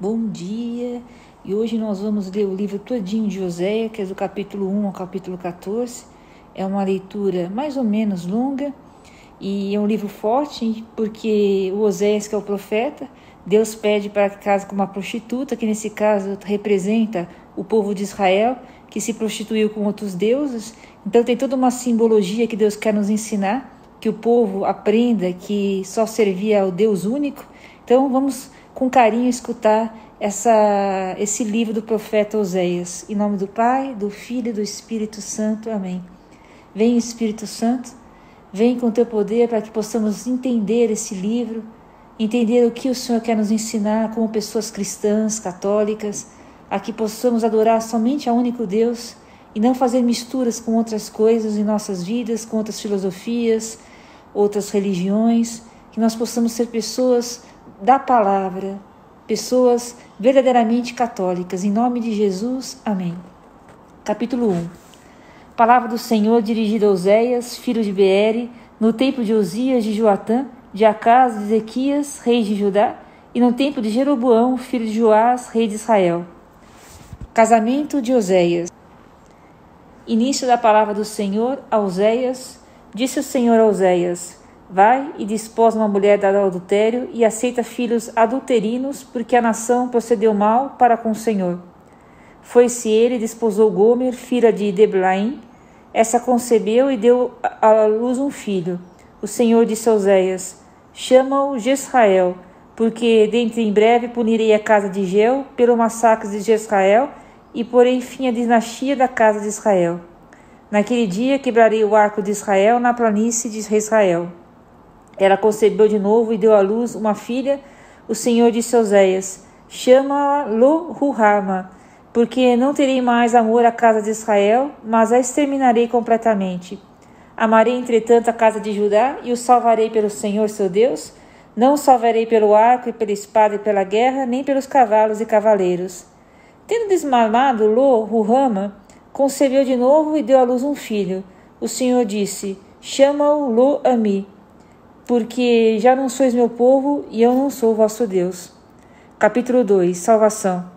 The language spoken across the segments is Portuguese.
Bom dia! E hoje nós vamos ler o livro todinho de Oséias, que é do capítulo 1 ao capítulo 14. É uma leitura mais ou menos longa e é um livro forte, porque o Oséias, que é o profeta, Deus pede para que case com uma prostituta, que nesse caso representa o povo de Israel, que se prostituiu com outros deuses. Então tem toda uma simbologia que Deus quer nos ensinar, que o povo aprenda que só servia ao Deus único. Então vamos com carinho escutar esse livro do profeta Oséias. Em nome do Pai, do Filho e do Espírito Santo. Amém. Vem, Espírito Santo, vem com o teu poder para que possamos entender esse livro, entender o que o Senhor quer nos ensinar como pessoas cristãs, católicas, a que possamos adorar somente ao único Deus e não fazer misturas com outras coisas em nossas vidas, com outras filosofias, outras religiões, que nós possamos ser pessoas da palavra, pessoas verdadeiramente católicas. Em nome de Jesus, amém. Capítulo 1. Palavra do Senhor dirigida a Oséias, filho de Beere, no tempo de Osias, de Joatã, de Acás, de Ezequias, rei de Judá, e no tempo de Jeroboão, filho de Joás, rei de Israel. Casamento de Oséias. Início da palavra do Senhor a Oséias. Disse o Senhor a Oséias: vai e desposa uma mulher dada ao adultério e aceita filhos adulterinos, porque a nação procedeu mal para com o Senhor. Foi-se ele e desposou Gomer, filha de Deblaim. Essa concebeu e deu à luz um filho. O Senhor disse a Oséias: chama-o Jezrael, porque dentre em breve punirei a casa de Geu pelo massacre de Jezrael e porei fim à dinastia da casa de Israel. Naquele dia quebrarei o arco de Israel na planície de Israel. Ela concebeu de novo e deu à luz uma filha. O Senhor disse a Oséias: chama-a Lo-Ruhama, porque não terei mais amor à casa de Israel, mas a exterminarei completamente. Amarei, entretanto, a casa de Judá e o salvarei pelo Senhor seu Deus. Não o salvarei pelo arco e pela espada e pela guerra, nem pelos cavalos e cavaleiros. Tendo desmamado Lo-Ruhama, concebeu de novo e deu à luz um filho. O Senhor disse: chama-o Lo-Ami, porque já não sois meu povo e eu não sou vosso Deus. Capítulo 2. Salvação.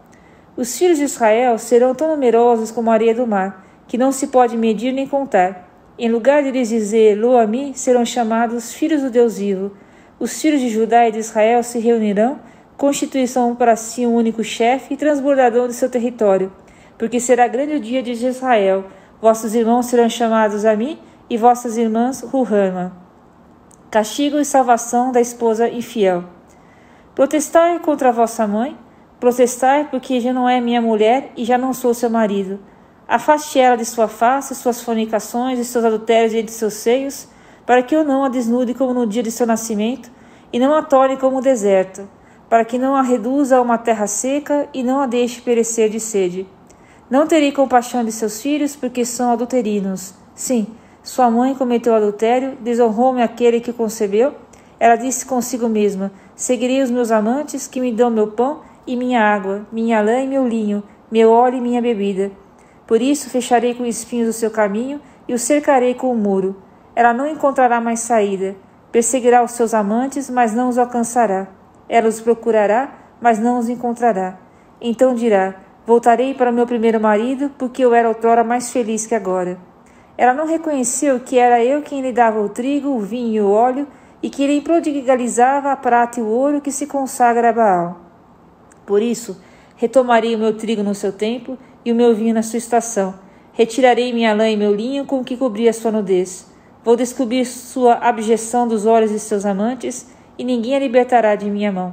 Os filhos de Israel serão tão numerosos como a areia do mar, que não se pode medir nem contar. Em lugar de lhes dizer Lo-Ami, serão chamados filhos do Deus vivo. Os filhos de Judá e de Israel se reunirão, constituição para si um único chefe e transbordador de seu território, porque será grande o dia de Israel. Vossos irmãos serão chamados Ami e vossas irmãs Ruhama. Castigo e salvação da esposa infiel. Protestai contra a vossa mãe, protestai porque já não é minha mulher e já não sou seu marido. Afaste ela de sua face, suas fornicações e seus adultérios entre seus seios, para que eu não a desnude como no dia de seu nascimento, e não a torne como o deserto, para que não a reduza a uma terra seca e não a deixe perecer de sede. Não terei compaixão de seus filhos, porque são adulterinos. Sim, sua mãe cometeu adultério, desonrou-me aquele que concebeu. Ela disse consigo mesma: seguirei os meus amantes, que me dão meu pão e minha água, minha lã e meu linho, meu óleo e minha bebida. Por isso fecharei com espinhos o seu caminho e o cercarei com um muro. Ela não encontrará mais saída. Perseguirá os seus amantes, mas não os alcançará. Ela os procurará, mas não os encontrará. Então dirá: voltarei para o meu primeiro marido, porque eu era outrora mais feliz que agora. Ela não reconheceu que era eu quem lhe dava o trigo, o vinho e o óleo, e que lhe prodigalizava a prata e o ouro que se consagra a Baal. Por isso, retomarei o meu trigo no seu tempo e o meu vinho na sua estação. Retirarei minha lã e meu linho com que cobri a sua nudez. Vou descobrir sua abjeção dos olhos de seus amantes, e ninguém a libertará de minha mão.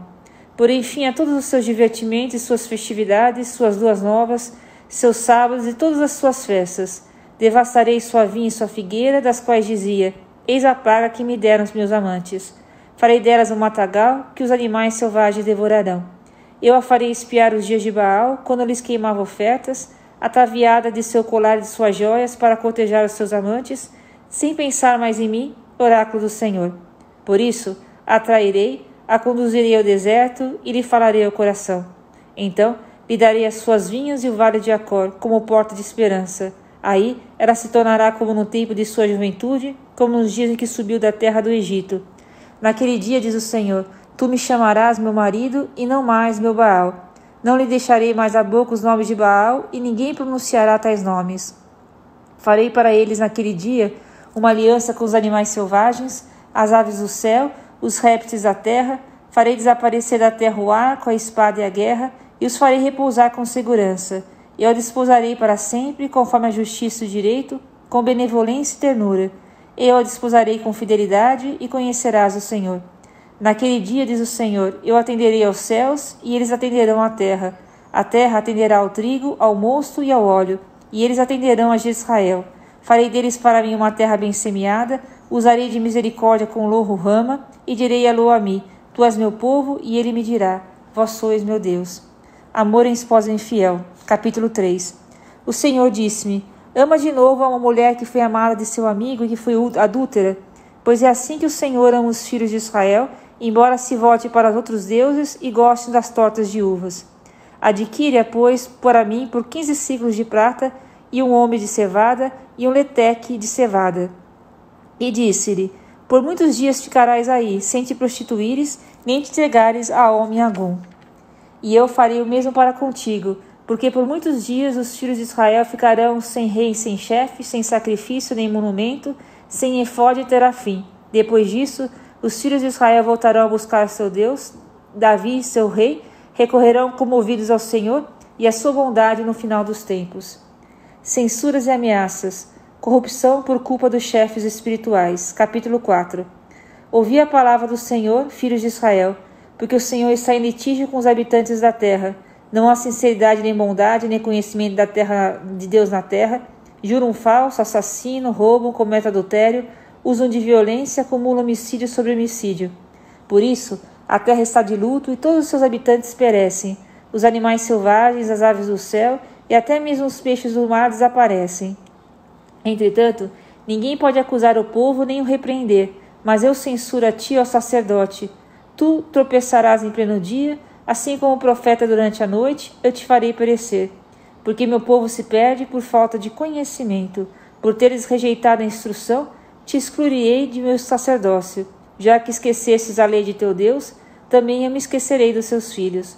Porém, fim a todos os seus divertimentos e suas festividades, suas luas novas, seus sábados e todas as suas festas. Devastarei sua vinha e sua figueira, das quais dizia: eis a praga que me deram os meus amantes. Farei delas um matagal que os animais selvagens devorarão. Eu a farei espiar os dias de Baal, quando lhes queimava ofertas, ataviada de seu colar e de suas joias para cortejar os seus amantes, sem pensar mais em mim, oráculo do Senhor. Por isso, a atrairei, a conduzirei ao deserto e lhe falarei ao coração. Então, lhe darei as suas vinhas e o vale de Acor, como porta de esperança. Aí, ela se tornará como no tempo de sua juventude, como nos dias em que subiu da terra do Egito. Naquele dia, diz o Senhor, tu me chamarás meu marido e não mais meu Baal. Não lhe deixarei mais à boca os nomes de Baal, e ninguém pronunciará tais nomes. Farei para eles naquele dia uma aliança com os animais selvagens, as aves do céu, os répteis da terra. Farei desaparecer da terra o arco, a espada e a guerra, e os farei repousar com segurança. Eu os desposarei para sempre, conforme a justiça e o direito, com benevolência e ternura. Eu a desposarei com fidelidade, e conhecerás o Senhor. Naquele dia, diz o Senhor, eu atenderei aos céus, e eles atenderão à terra. A terra atenderá ao trigo, ao mosto e ao óleo, e eles atenderão a Israel. Farei deles para mim uma terra bem semeada, usarei de misericórdia com Lo-Ruhama, e direi a Lo-Ami, tu és meu povo, e ele me dirá, vós sois meu Deus. Amor em esposa infiel. Capítulo 3. O Senhor disse-me, ama de novo a uma mulher que foi amada de seu amigo e que foi adúltera, pois é assim que o Senhor ama os filhos de Israel, embora se volte para os outros deuses e goste das tortas de uvas. Adquire-a, pois, para mim por 15 ciclos de prata, e um homem de cevada, e um leteque de cevada. E disse-lhe, por muitos dias ficarás aí, sem te prostituíres, nem te entregares a homem algum. E eu farei o mesmo para contigo, porque por muitos dias os filhos de Israel ficarão sem rei, sem chefe, sem sacrifício, nem monumento, sem efode e terafim. Depois disso, os filhos de Israel voltarão a buscar seu Deus, Davi, seu rei, recorrerão comovidos ao Senhor e à sua bondade no final dos tempos. Censuras e ameaças. Corrupção por culpa dos chefes espirituais. Capítulo 4. Ouvi a palavra do Senhor, filhos de Israel, porque o Senhor está em litígio com os habitantes da terra. Não há sinceridade nem bondade, nem conhecimento da terra de Deus na terra. Juram falso, assassinam, roubam, cometem adultério, usam de violência, acumulam homicídio sobre homicídio. Por isso, a terra está de luto e todos os seus habitantes perecem. Os animais selvagens, as aves do céu e até mesmo os peixes do mar desaparecem. Entretanto, ninguém pode acusar o povo nem o repreender, mas eu censuro a ti, ó sacerdote. Tu tropeçarás em pleno dia, assim como o profeta durante a noite, eu te farei perecer. Porque meu povo se perde por falta de conhecimento. Por teres rejeitado a instrução, te excluirei de meu sacerdócio. Já que esquecestes a lei de teu Deus, também eu me esquecerei dos seus filhos.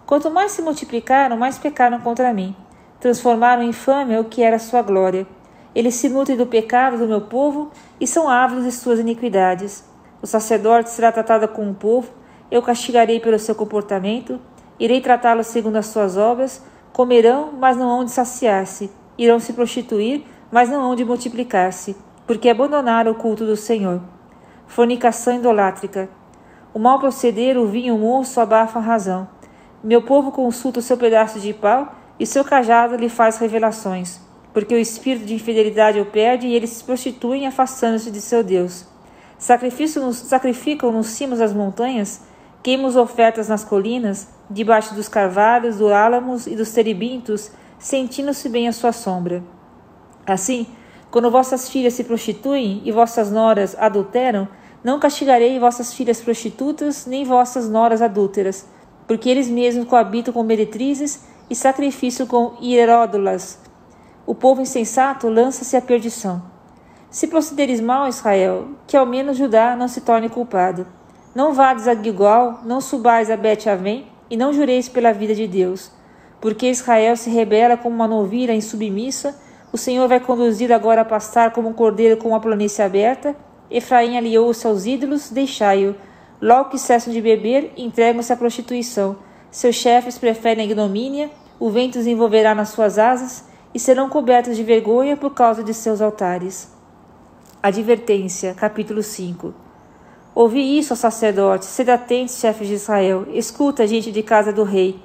Quanto mais se multiplicaram, mais pecaram contra mim. Transformaram em infâmia o que era sua glória. Eles se nutrem do pecado do meu povo e são ávidos de suas iniquidades. O sacerdote será tratado como um povo, eu castigarei pelo seu comportamento, irei tratá-lo segundo as suas obras, comerão, mas não hão de saciar-se, irão se prostituir, mas não hão de multiplicar-se, porque abandonaram o culto do Senhor. Fornicação idolátrica. O mal proceder, o vinho e o moço abafam a razão. Meu povo consulta o seu pedaço de pau, e seu cajado lhe faz revelações, porque o espírito de infidelidade o perde, e eles se prostituem afastando-se de seu Deus. Sacrificam nos cimos das montanhas, queimam as ofertas nas colinas, debaixo dos carvalhos, do álamos e dos terebintos, sentindo-se bem à sua sombra. Assim, quando vossas filhas se prostituem e vossas noras adulteram, não castigarei vossas filhas prostitutas, nem vossas noras adúlteras, porque eles mesmos coabitam com meretrizes e sacrificam com hieródolas. O povo insensato lança-se à perdição. Se procederes mal, Israel, que ao menos Judá não se torne culpado. Não vades a Gilgal, não subais a Bet-Avém, e não jureis pela vida de Deus. Porque Israel se rebela como uma novilha insubmissa, o Senhor vai conduzi-lo agora a pastar como um cordeiro com uma planície aberta. Efraim aliou-se aos ídolos, deixai-o. Logo que cessam de beber, entregam-se à prostituição. Seus chefes preferem a ignomínia, o vento os envolverá nas suas asas, e serão cobertos de vergonha por causa de seus altares. Advertência, capítulo 5. Ouvi isso, ó sacerdote, sede atentos, chefes de Israel, escuta, gente de casa do rei.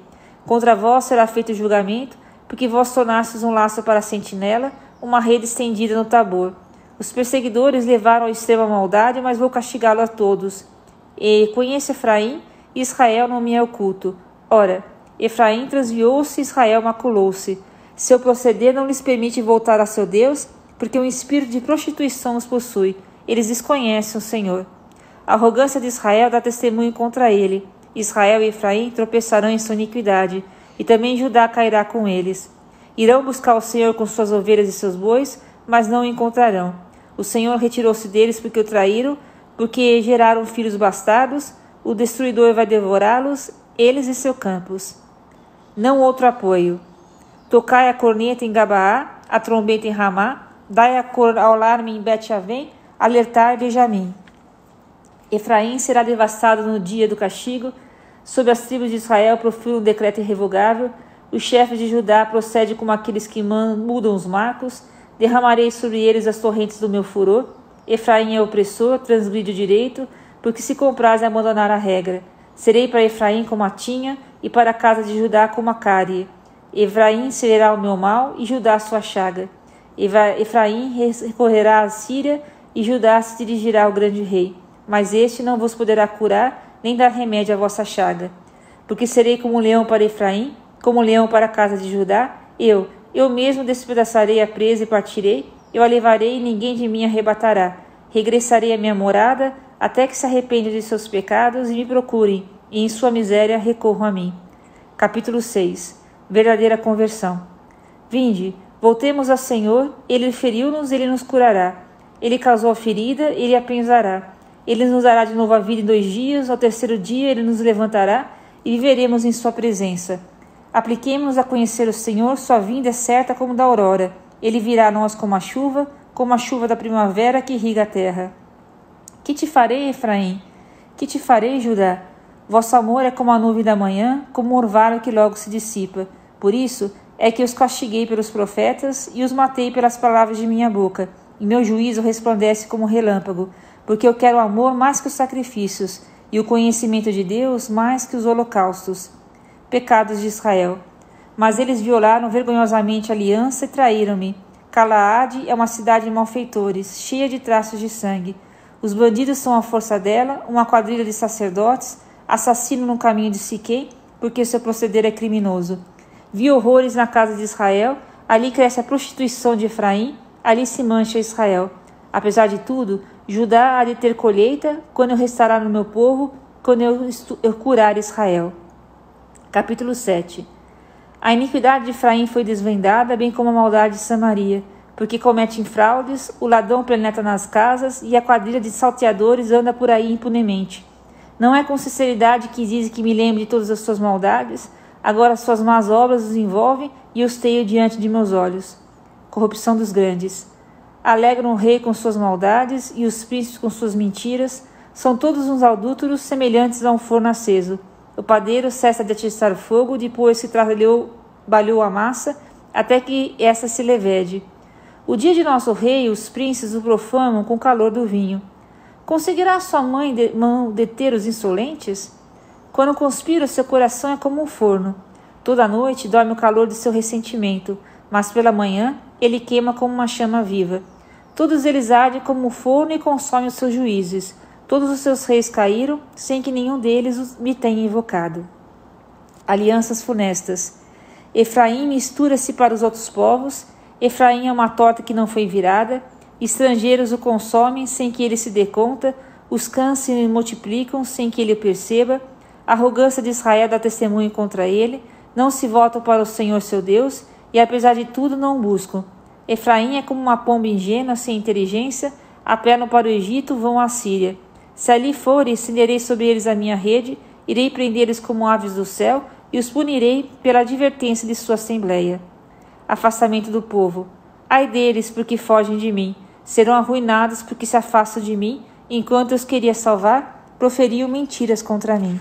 Contra vós será feito julgamento, porque vós tornastes um laço para a sentinela, uma rede estendida no Tabor. Os perseguidores levaram ao extremo a maldade, mas vou castigá-lo a todos. E conheço Efraim, e Israel não me é oculto. Ora, Efraim transviou-se, Israel maculou-se. Seu proceder não lhes permite voltar a seu Deus, porque um espírito de prostituição os possui. Eles desconhecem o Senhor. A arrogância de Israel dá testemunho contra ele. Israel e Efraim tropeçarão em sua iniquidade, e também Judá cairá com eles. Irão buscar o Senhor com suas ovelhas e seus bois, mas não o encontrarão. O Senhor retirou-se deles porque o traíram, porque geraram filhos bastardos. O destruidor vai devorá-los, eles e seus campos. não outro apoio. Tocai a corneta em Gabaá, a trombeta em Ramá, dai ao alarme em Bet-Avém, alertai Benjamim. Efraim será devastado no dia do castigo, sob as tribos de Israel profere um decreto irrevogável, os chefes de Judá procedem como aqueles que mudam os marcos, derramarei sobre eles as torrentes do meu furor. Efraim é opressor, transgride o direito, porque se compraz em abandonar a regra. Serei para Efraim como a tinha, e para a casa de Judá como a cárie. Efraim será o meu mal, e Judá a sua chaga. Efraim recorrerá à Síria, e Judá se dirigirá ao grande rei. Mas este não vos poderá curar, nem dar remédio à vossa chaga. Porque serei como um leão para Efraim, como um leão para a casa de Judá. Eu mesmo despedaçarei a presa e partirei, eu a levarei e ninguém de mim arrebatará. Regressarei à minha morada, até que se arrependam de seus pecados e me procurem, e em sua miséria recorram a mim. Capítulo 6. Verdadeira conversão. Vinde, voltemos ao Senhor, Ele feriu-nos, Ele nos curará. Ele causou a ferida, Ele a pensará. Ele nos dará de novo a vida em 2 dias, ao terceiro dia Ele nos levantará, e viveremos em sua presença. Apliquemo-nos a conhecer o Senhor, sua vinda é certa como da aurora. Ele virá a nós como a chuva da primavera que irriga a terra. Que te farei, Efraim? Que te farei, Judá? Vosso amor é como a nuvem da manhã, como um orvalho que logo se dissipa. Por isso é que os castiguei pelos profetas e os matei pelas palavras de minha boca. E meu juízo resplandece como relâmpago, porque eu quero o amor mais que os sacrifícios, e o conhecimento de Deus mais que os holocaustos. Pecados de Israel. Mas eles violaram vergonhosamente a aliança e traíram-me. Calaade é uma cidade de malfeitores, cheia de traços de sangue. Os bandidos são a força dela, uma quadrilha de sacerdotes, assassino no caminho de Siquém, porque seu proceder é criminoso. Vi horrores na casa de Israel, ali cresce a prostituição de Efraim, ali se mancha Israel. Apesar de tudo, Judá há de ter colheita, quando eu restará no meu povo, quando eu curar Israel. Capítulo 7. A iniquidade de Efraim foi desvendada, bem como a maldade de Samaria, porque comete fraudes, o ladrão penetra nas casas e a quadrilha de salteadores anda por aí impunemente. Não é com sinceridade que dizem que me lembre de todas as suas maldades, agora suas más obras os envolvem e os tenho diante de meus olhos. Corrupção dos grandes. Alegram o rei com suas maldades e os príncipes com suas mentiras, são todos uns adúlteros semelhantes a um forno aceso. O padeiro cessa de atiçar fogo, depois que trabalhou a massa, até que essa se levede. O dia de nosso rei, os príncipes o profanam com o calor do vinho. Conseguirá sua mão deter os insolentes? Quando conspira, seu coração é como um forno. Toda noite dorme o calor de seu ressentimento, mas pela manhã ele queima como uma chama viva. Todos eles ardem como um forno e consomem os seus juízes. Todos os seus reis caíram, sem que nenhum deles me tenha invocado. Alianças funestas. Efraim mistura-se para os outros povos. Efraim é uma torta que não foi virada. Estrangeiros o consomem sem que ele se dê conta. Os cães se multiplicam sem que ele o perceba. A arrogância de Israel dá testemunho contra ele. Não se voltam para o Senhor seu Deus, e apesar de tudo não o buscam. Efraim é como uma pomba ingênua, sem inteligência. Apelam para o Egito, vão à Síria. Se ali forem, estenderei sobre eles a minha rede, irei prendê-los como aves do céu, e os punirei pela advertência de sua assembleia. Afastamento do povo. Ai deles, porque fogem de mim. Serão arruinados porque se afastam de mim, enquanto eu os queria salvar, proferiam mentiras contra mim.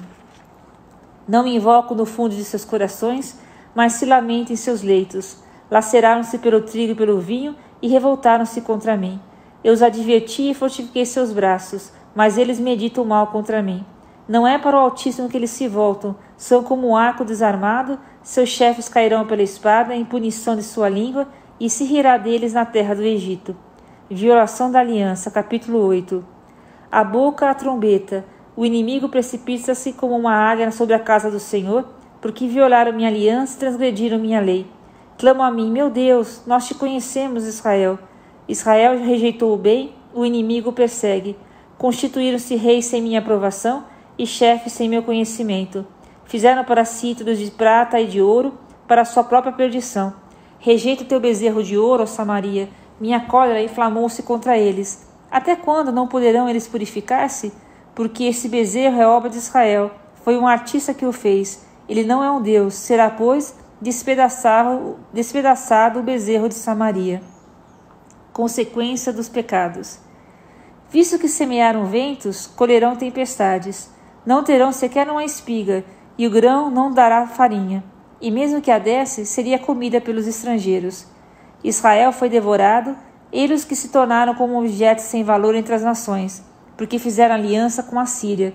Não me invocam no fundo de seus corações, mas se lamentam em seus leitos. Laceraram-se pelo trigo e pelo vinho, e revoltaram-se contra mim. Eu os adverti e fortifiquei seus braços, mas eles meditam mal contra mim. Não é para o Altíssimo que eles se voltam, são como um arco desarmado, seus chefes cairão pela espada em punição de sua língua, e se rirá deles na terra do Egito. Violação da aliança, capítulo 8. A boca a trombeta, o inimigo precipita-se como uma águia sobre a casa do Senhor, porque violaram minha aliança e transgrediram minha lei. Clamo a mim, meu Deus, nós te conhecemos, Israel. Israel rejeitou o bem, o inimigo o persegue. Constituíram-se reis sem minha aprovação e chefes sem meu conhecimento. Fizeram para si ídolos de prata e de ouro, para sua própria perdição. Rejeita o teu bezerro de ouro, ó Samaria. Minha cólera inflamou-se contra eles. Até quando não poderão eles purificar-se? Porque esse bezerro é obra de Israel. Foi um artista que o fez. Ele não é um Deus. Será, pois, despedaçado o bezerro de Samaria. Consequência dos pecados. Visto que semearam ventos, colherão tempestades. Não terão sequer uma espiga, e o grão não dará farinha. E mesmo que a desse, seria comida pelos estrangeiros. Israel foi devorado, eles que se tornaram como objetos sem valor entre as nações, porque fizeram aliança com a Síria.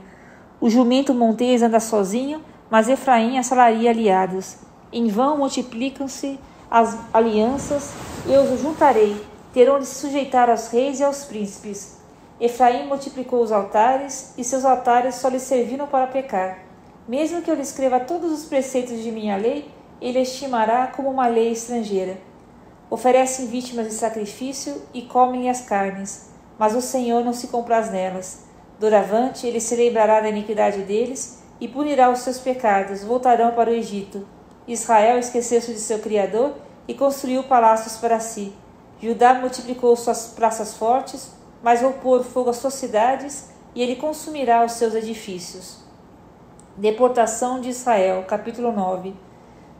O jumento montês anda sozinho, mas Efraim assalaria aliados. Em vão multiplicam-se as alianças, eu os juntarei, terão de se sujeitar aos reis e aos príncipes. Efraim multiplicou os altares, e seus altares só lhe serviram para pecar. Mesmo que eu lhe escreva todos os preceitos de minha lei, ele estimará como uma lei estrangeira. Oferecem vítimas de sacrifício e comem as carnes, mas o Senhor não se compraz nelas. Doravante, ele se lembrará da iniquidade deles e punirá os seus pecados, voltarão para o Egito. Israel esqueceu-se de seu Criador e construiu palácios para si. Judá multiplicou suas praças fortes, mas vou pôr fogo às suas cidades e ele consumirá os seus edifícios. Deportação de Israel, capítulo 9.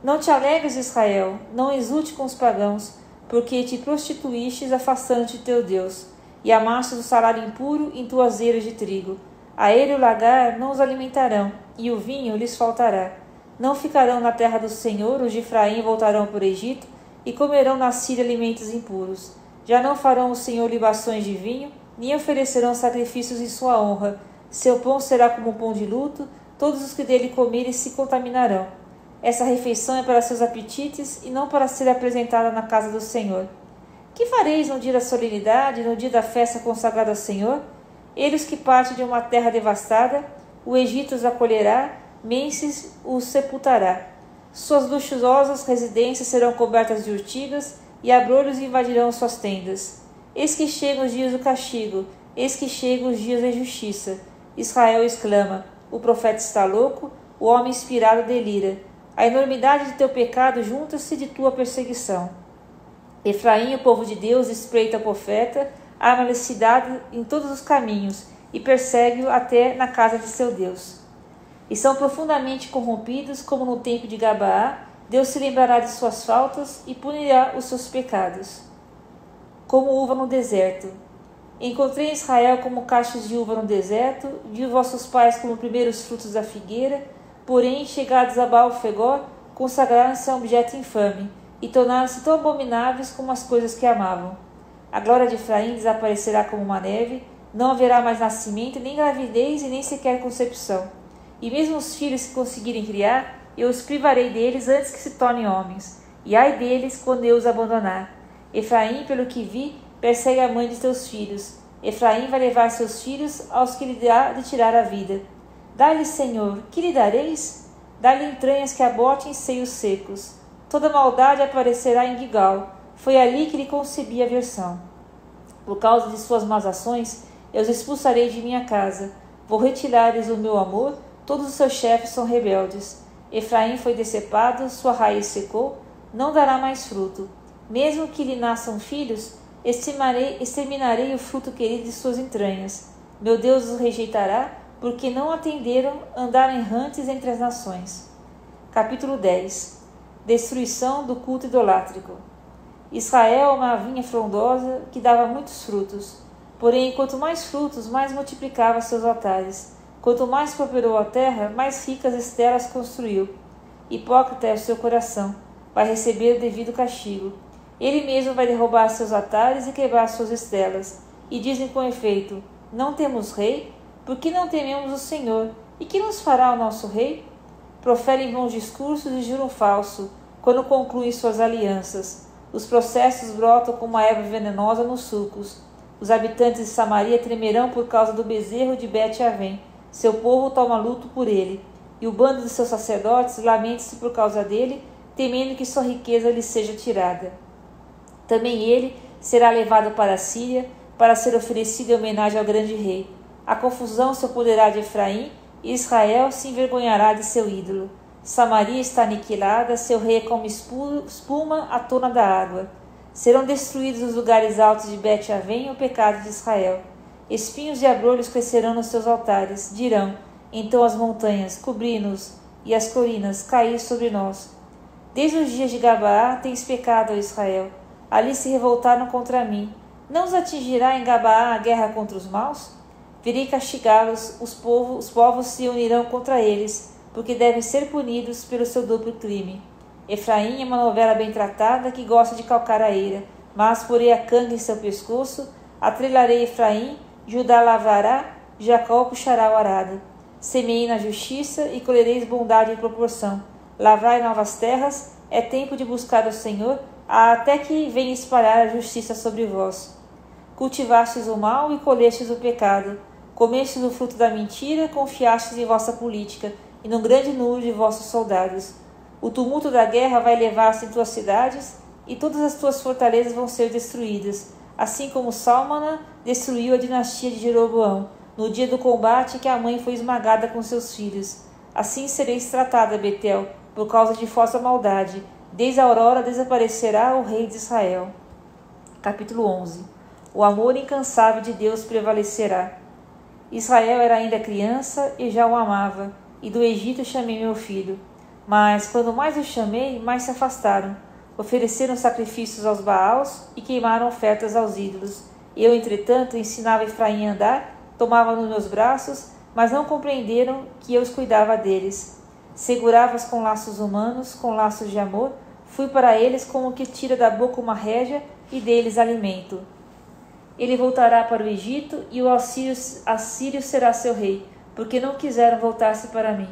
Não te alegres, Israel, não exulte com os pagãos, porque te prostituístes afastando-te de teu Deus, e amastes o salário impuro em tuas eiras de trigo. A ele e o lagar não os alimentarão, e o vinho lhes faltará. Não ficarão na terra do Senhor, os de Efraim voltarão para o Egito, e comerão na Síria alimentos impuros. Já não farão o Senhor libações de vinho, nem oferecerão sacrifícios em sua honra. Seu pão será como um pão de luto, todos os que dele comerem se contaminarão. Essa refeição é para seus apetites e não para ser apresentada na casa do Senhor. Que fareis no dia da solenidade, no dia da festa consagrada ao Senhor? Eles que partem de uma terra devastada, o Egito os acolherá, Mênsis os sepultará. Suas luxuosas residências serão cobertas de urtigas, e abrolhos invadirão suas tendas. Eis que chegam os dias do castigo, eis que chegam os dias da injustiça. Israel exclama, o profeta está louco, o homem inspirado delira. A enormidade de teu pecado junta-se de tua perseguição. Efraim, o povo de Deus, espreita o profeta, arma-lhe cidade em todos os caminhos, e persegue-o até na casa de seu Deus. E são profundamente corrompidos, como no tempo de Gabaá. Deus se lembrará de suas faltas e punirá os seus pecados. Como uva no deserto. Encontrei Israel como cachos de uva no deserto, vi vossos pais como primeiros frutos da figueira, porém, chegados a Baal-Fegor, consagraram-se a um objeto infame, e tornaram-se tão abomináveis como as coisas que amavam. A glória de Efraim desaparecerá como uma neve, não haverá mais nascimento, nem gravidez e nem sequer concepção. E mesmo os filhos que conseguirem criar, eu os privarei deles antes que se tornem homens, e ai deles quando eu os abandonar. Efraim, pelo que vi, persegue a mãe de teus filhos. Efraim vai levar seus filhos aos que lhe dá de tirar a vida. Dá-lhe, Senhor, que lhe dareis? Dá-lhe entranhas que abortem seios secos. Toda maldade aparecerá em Gigal. Foi ali que lhe concebi aversão. Por causa de suas más ações, eu os expulsarei de minha casa. Vou retirar-lhes o meu amor, todos os seus chefes são rebeldes. Efraim foi decepado, sua raiz secou, não dará mais fruto. Mesmo que lhe nasçam filhos, exterminarei o fruto querido de suas entranhas. Meu Deus os rejeitará, porque não atenderam, andaram errantes entre as nações. Capítulo 10. Destruição do culto idolátrico. Israel é uma vinha frondosa que dava muitos frutos. Porém, quanto mais frutos, mais multiplicava seus altares. Quanto mais prosperou a terra, mais ricas estelas construiu. Hipócrita é o seu coração, vai receber o devido castigo. Ele mesmo vai derrubar seus altares e quebrar suas estelas. E dizem com efeito, não temos rei? Por que não tememos o Senhor? E que nos fará o nosso rei? Proferem bons discursos e juram falso, quando concluem suas alianças. Os processos brotam como a erva venenosa nos sulcos. Os habitantes de Samaria tremerão por causa do bezerro de Bet-Avém. Seu povo toma luto por ele. E o bando de seus sacerdotes lamenta-se por causa dele, temendo que sua riqueza lhe seja tirada. Também ele será levado para a Síria, para ser oferecido em homenagem ao grande rei. A confusão se opoderá de Efraim, e Israel se envergonhará de seu ídolo. Samaria está aniquilada, seu rei é como espuma à tona da água. Serão destruídos os lugares altos de Bet-Avém, o pecado de Israel. Espinhos e abrolhos crescerão nos seus altares. Dirão, então as montanhas, cobri-nos, e as colinas cair sobre nós. Desde os dias de Gabaá tens pecado, ó Israel. Ali se revoltaram contra mim. Não os atingirá em Gabaá a guerra contra os maus? Virei castigá-los, os povos se unirão contra eles, porque devem ser punidos pelo seu duplo crime. Efraim é uma novela bem tratada que gosta de calcar a eira, mas porei a canga em seu pescoço, atrelarei Efraim, Judá lavrará, Jacó puxará o arado. Semeei na justiça e colhereis bondade em proporção. Lavrai novas terras, é tempo de buscar o Senhor, até que venha espalhar a justiça sobre vós. Cultivastes o mal e colhestes o pecado. Comestes o fruto da mentira, confiastes em vossa política e no grande número de vossos soldados. O tumulto da guerra vai levar-se em tuas cidades, e todas as tuas fortalezas vão ser destruídas, assim como Sálmana destruiu a dinastia de Jeroboão, no dia do combate que a mãe foi esmagada com seus filhos. Assim sereis tratada, Betel, por causa de vossa maldade. Desde a aurora desaparecerá o rei de Israel. Capítulo 11. O amor incansável de Deus prevalecerá. Israel era ainda criança e já o amava, e do Egito chamei meu filho. Mas, quando mais os chamei, mais se afastaram. Ofereceram sacrifícios aos Baals e queimaram ofertas aos ídolos. Eu, entretanto, ensinava Efraim a andar, tomava nos meus braços, mas não compreenderam que eu os cuidava deles. Segurava-os com laços humanos, com laços de amor, fui para eles como que tira da boca uma rédea e deles alimento. Ele voltará para o Egito e o Assírio será seu rei, porque não quiseram voltar-se para mim.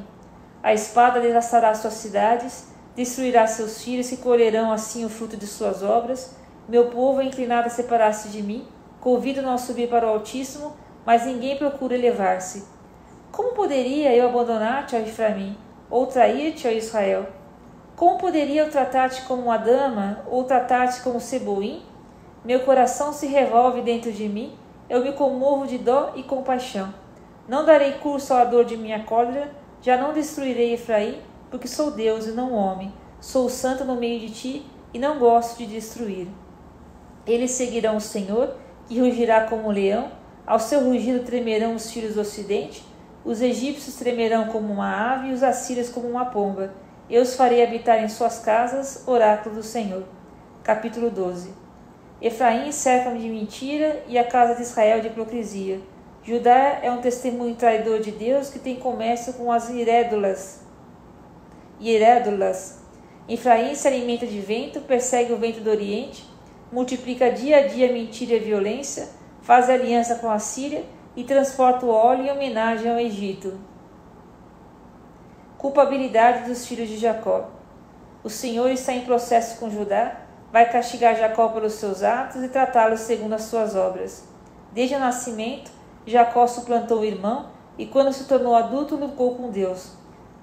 A espada devastará suas cidades, destruirá seus filhos que colherão assim o fruto de suas obras. Meu povo é inclinado a separar-se de mim, convido-no a subir para o Altíssimo, mas ninguém procura elevar-se. Como poderia eu abandonar-te, ó Efraim, ou trair-te, ó Israel? Como poderia eu tratar-te como uma dama, ou tratar-te como ceboim? Meu coração se revolve dentro de mim, eu me comovo de dó e compaixão. Não darei curso à dor de minha cólera, já não destruirei Efraim, porque sou Deus e não homem. Sou santo no meio de ti e não gosto de destruir. Eles seguirão o Senhor, que rugirá como um leão. Ao seu rugido tremerão os filhos do ocidente. Os egípcios tremerão como uma ave e os assírios como uma pomba. Eu os farei habitar em suas casas, oráculo do Senhor. Capítulo 12. Efraim cerca-me de mentira e a casa de Israel de hipocrisia. Judá é um testemunho traidor de Deus que tem comércio com as irédulas. Efraim se alimenta de vento, persegue o vento do Oriente, multiplica dia a dia a mentira e a violência, faz aliança com a Síria e transporta o óleo em homenagem ao Egito. Culpabilidade dos filhos de Jacó. O Senhor está em processo com Judá, vai castigar Jacó pelos seus atos e tratá-lo segundo as suas obras. Desde o nascimento, Jacó suplantou o irmão e, quando se tornou adulto, lutou com Deus.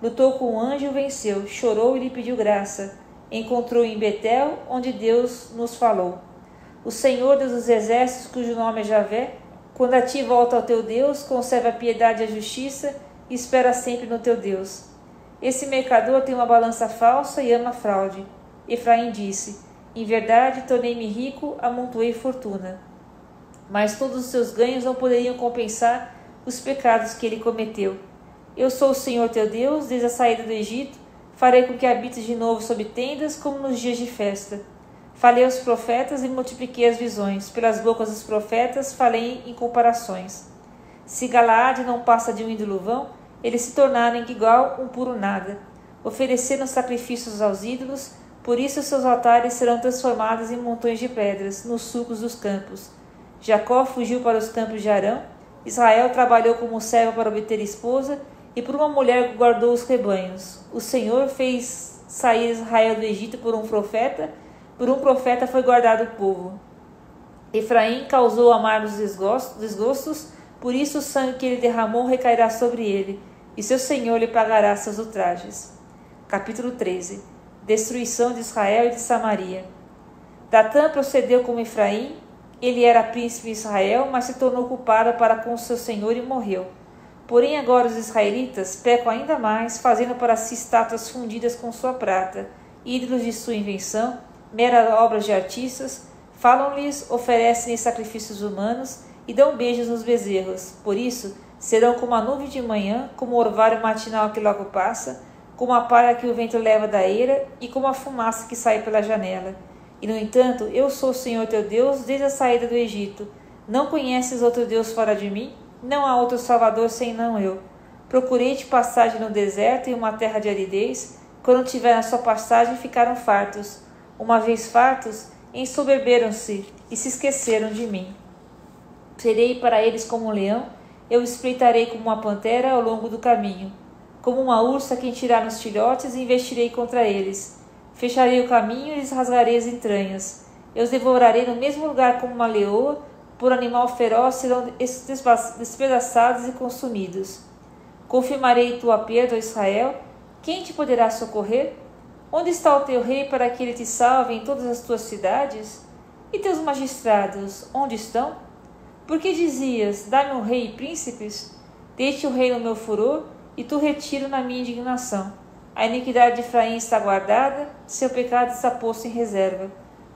Lutou com o anjo e o venceu, chorou e lhe pediu graça. Encontrou em Betel, onde Deus nos falou. O Senhor, Deus dos exércitos, cujo nome é Javé, quando a ti volta ao teu Deus, conserva a piedade e a justiça e espera sempre no teu Deus. Esse mercador tem uma balança falsa e ama a fraude. Efraim disse: em verdade, tornei-me rico, amontoei fortuna. Mas todos os seus ganhos não poderiam compensar os pecados que ele cometeu. Eu sou o Senhor teu Deus, desde a saída do Egito, farei com que habites de novo sob tendas, como nos dias de festa. Falei aos profetas e multipliquei as visões, pelas bocas dos profetas falei em comparações. Se Galaade não passa de um ídolo vão, eles se tornaram igual um puro nada. Ofereceram sacrifícios aos ídolos, por isso seus altares serão transformados em montões de pedras, nos sulcos dos campos. Jacó fugiu para os campos de Arão, Israel trabalhou como servo para obter esposa, e por uma mulher guardou os rebanhos. O Senhor fez sair Israel do Egito por um profeta foi guardado o povo. Efraim causou amargos desgostos, por isso o sangue que ele derramou recairá sobre ele, e seu Senhor lhe pagará seus ultrajes. Capítulo 13. Destruição de Israel e de Samaria. Datã procedeu como Efraim, ele era príncipe em Israel, mas se tornou culpado para com seu senhor e morreu. Porém agora os israelitas pecam ainda mais, fazendo para si estátuas fundidas com sua prata, ídolos de sua invenção, meras obras de artistas, falam-lhes, oferecem-lhes sacrifícios humanos e dão beijos nos bezerros. Por isso, serão como a nuvem de manhã, como o orvalho matinal que logo passa, como a palha que o vento leva da eira e como a fumaça que sai pela janela. E, no entanto, eu sou o Senhor teu Deus desde a saída do Egito. Não conheces outro Deus fora de mim? Não há outro Salvador senão eu. Procurei-te passagem no deserto e uma terra de aridez. Quando tiveram a sua passagem, ficaram fartos. Uma vez fartos, ensoberberam-se e se esqueceram de mim. Serei para eles como um leão, eu espreitarei como uma pantera ao longo do caminho. Como uma ursa que tirar nos filhotes, investirei contra eles. Fecharei o caminho e lhes rasgarei as entranhas. Eu os devorarei no mesmo lugar como uma leoa, por animal feroz serão despedaçados e consumidos. Confirmarei tua perda, ó Israel. Quem te poderá socorrer? Onde está o teu rei para que ele te salve em todas as tuas cidades? E teus magistrados, onde estão? Porque dizias, dá-me um rei e príncipes? Deixe o rei no meu furor, e tu retiro na minha indignação. A iniquidade de Efraim está guardada, seu pecado está posto em reserva.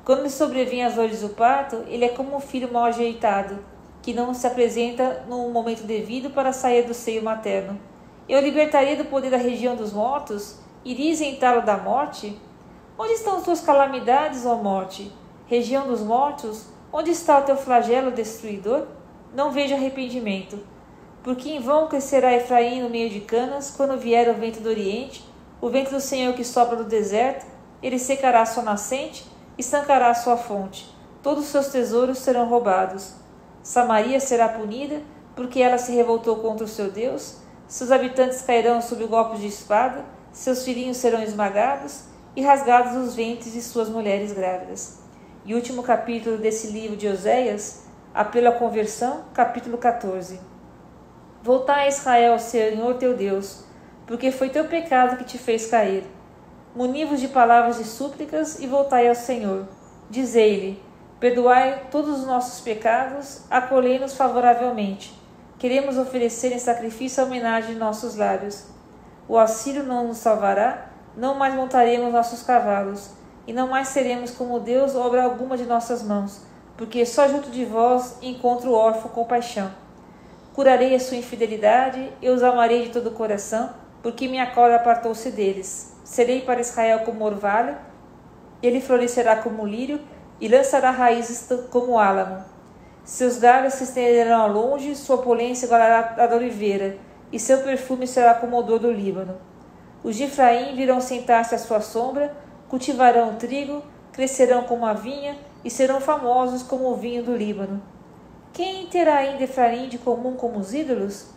Quando lhe sobrevêm as dores do parto, ele é como um filho mal ajeitado, que não se apresenta no momento devido para sair do seio materno. Eu libertaria do poder da região dos mortos, iria isentá-lo da morte? Onde estão as tuas calamidades, ó morte? Região dos mortos, onde está o teu flagelo destruidor? Não vejo arrependimento. Porque em vão crescerá Efraim no meio de canas, quando vier o vento do oriente, o vento do Senhor que sopra do deserto, ele secará sua nascente, estancará sua fonte. Todos os seus tesouros serão roubados. Samaria será punida, porque ela se revoltou contra o seu Deus. Seus habitantes cairão sob o golpe de espada, seus filhinhos serão esmagados e rasgados os ventres de suas mulheres grávidas. E último capítulo desse livro de Oséias, apelo à conversão, capítulo 14. Voltai a Israel, Senhor teu Deus, porque foi teu pecado que te fez cair. Muni-vos de palavras de súplicas e voltai ao Senhor. Dizei-lhe, perdoai todos os nossos pecados, acolhei-nos favoravelmente. Queremos oferecer em sacrifício a homenagem de nossos lábios. O auxílio não nos salvará, não mais montaremos nossos cavalos, e não mais seremos como Deus obra alguma de nossas mãos, porque só junto de vós encontro o órfão com paixão. Curarei a sua infidelidade, eu os amarei de todo o coração, porque minha cólera apartou-se deles. Serei para Israel como orvalho, ele florescerá como lírio e lançará raízes como álamo. Seus galhos se estenderão ao longe, sua polência igualará a da oliveira, e seu perfume será como o odor do Líbano. Os de Efraim virão sentar-se à sua sombra, cultivarão o trigo, crescerão como a vinha e serão famosos como o vinho do Líbano. Quem terá ainda Efraim de comum como os ídolos?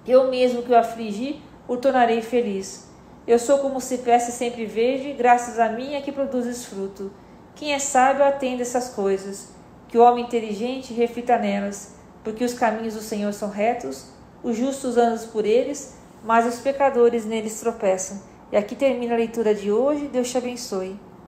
Eu mesmo que o afligi, o tornarei feliz. Eu sou como cipreste sempre verde, graças a mim é que produzes fruto. Quem é sábio atende essas coisas, que o homem inteligente reflita nelas, porque os caminhos do Senhor são retos, os justos andam por eles, mas os pecadores neles tropeçam. E aqui termina a leitura de hoje. Deus te abençoe.